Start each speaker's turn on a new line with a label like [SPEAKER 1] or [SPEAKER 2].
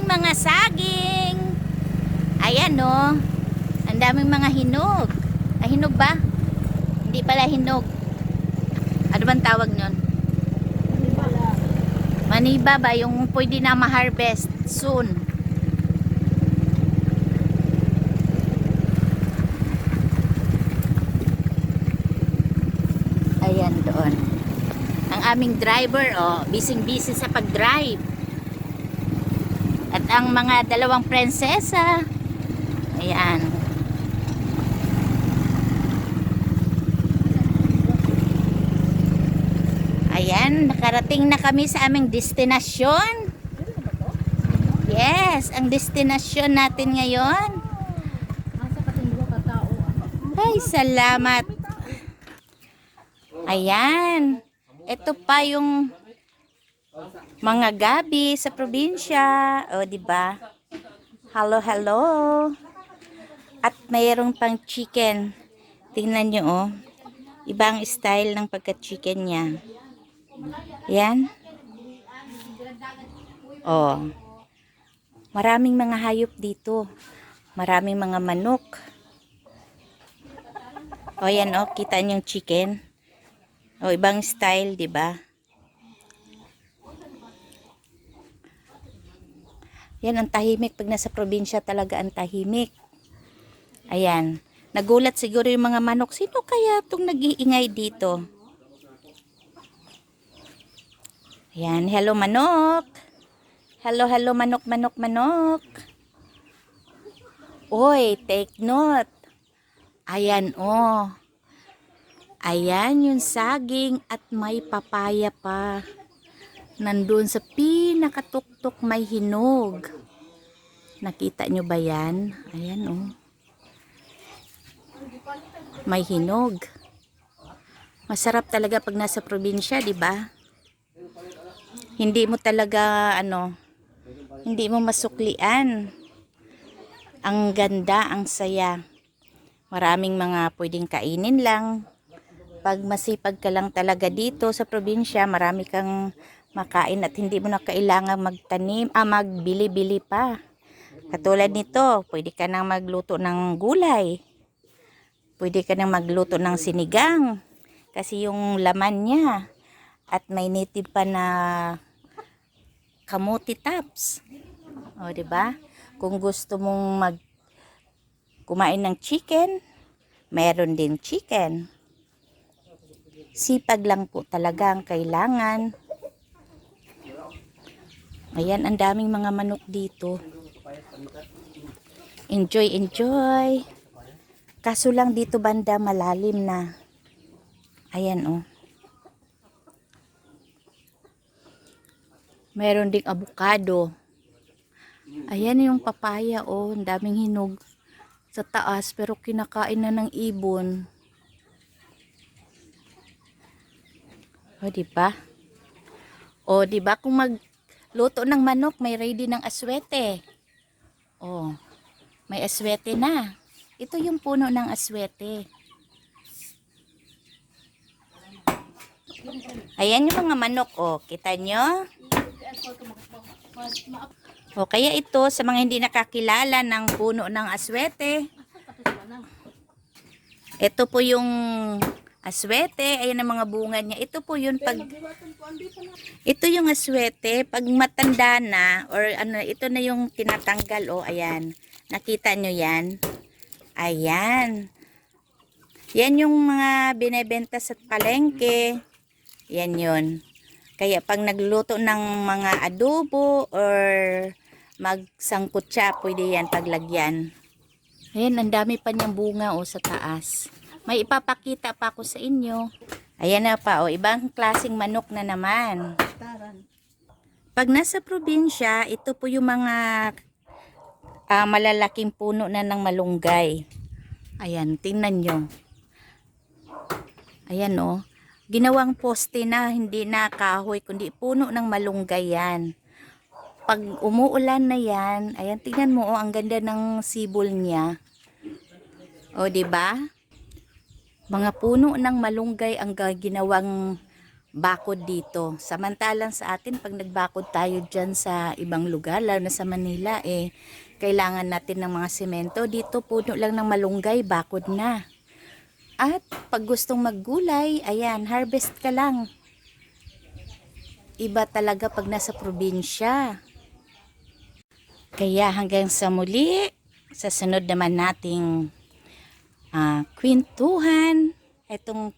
[SPEAKER 1] daming mga saging. Ayan oh. Ang daming mga hinog. Ay, hinog ba? Hindi pala hinog. Ano bang tawag nyon? Maniba ba? Yung pwede na ma-harvest soon. Ayan doon. Ang aming driver, oh, busy-busy sa pag-drive. At ang mga dalawang prinsesa. Ayan. Ayan, nakarating na kami sa aming destinasyon. Yes, ang destinasyon natin ngayon. Ay, salamat. Ayan. Ito pa yung mga gabi sa probinsya. O, di ba? Hello, hello. At mayroong pang chicken. Tingnan nyo, oh. Ibang style ng pagka-chicken niya. Yan. Oh. Maraming mga hayop dito. Maraming mga manok. O, yan, oh. Kita nyo yung chicken. O, ibang style, di ba? Yan, ang tahimik. Pag nasa probinsya talaga ang tahimik. Ayan. Nagulat siguro yung mga manok. Sino kaya itong nag-iingay dito? Ayan. Hello, manok. Hello, hello, manok, manok, manok. Oy, take note. Ayan, oh. Ayan yung saging at may papaya pa. Nandun sa pinakatuktok may hinog. Nakita nyo ba yan? Ayan, oh. May hinog. Masarap talaga pag nasa probinsya, di ba? Hindi mo talaga, hindi mo masuklian. Ang ganda, ang saya. Maraming mga pwedeng kainin lang. Pag masipag ka lang talaga dito sa probinsya, marami kang makain at hindi mo na kailangan magtanim, magbili-bili pa. Katulad nito, pwede ka nang magluto ng gulay. Pwede ka nang magluto ng sinigang. Kasi yung laman niya. At may native pa na kamuti tops. O, diba? Kung gusto mong kumain ng chicken, meron din chicken. Sipag lang po talaga ang kailangan. Ayan, ang daming mga manok dito. Enjoy, enjoy. Kaso lang dito banda malalim na. Ayan, oh. Meron ding avocado. Ayan yung papaya, oh. Ang daming hinog sa taas pero kinakain na ng ibon. O, diba? O, diba kung magluto ng manok, may ready ng aswete. O, may aswete na. Ito yung puno ng aswete. Ayan yung mga manok, o. Kita nyo? O, kaya ito, sa mga hindi nakakilala ng puno ng aswete, ito po yung aswete. Ayan ang mga bunga niya. Ito po yun ito yung aswete. Pag matanda na, or ito na yung tinatanggal, o. Ayan. Nakita nyo yan? Ayan. Yan yung mga binebenta sa palengke. Yan yun. Kaya pag nagluto ng mga adobo or magsangkot siya, pwede yan paglagyan. Ayan, ang dami pa niyang bunga sa taas. May ipapakita pa ako sa inyo. Ayan na pa, ibang klaseng manok na naman. Pag nasa probinsya, ito po yung mga malalaking puno na ng malunggay. Ayan, tingnan nyo. Ayan, oh. Ginawang poste na, hindi na kahoy, kundi puno ng malunggay yan. Pag umuulan na yan, ayan, tingnan mo, oh, ang ganda ng sibol niya. O, diba? Mga puno ng malunggay ang ginawang bakod dito. Samantalang sa atin, pag nagbakod tayo dyan sa ibang lugar, lalo na sa Manila, kailangan natin ng mga semento. Dito, puno lang ng malunggay, bakod na. At pag gustong maggulay, ayan, harvest ka lang. Iba talaga pag nasa probinsya. Kaya hanggang sa muli, sa sunod naman nating kwentuhan, itong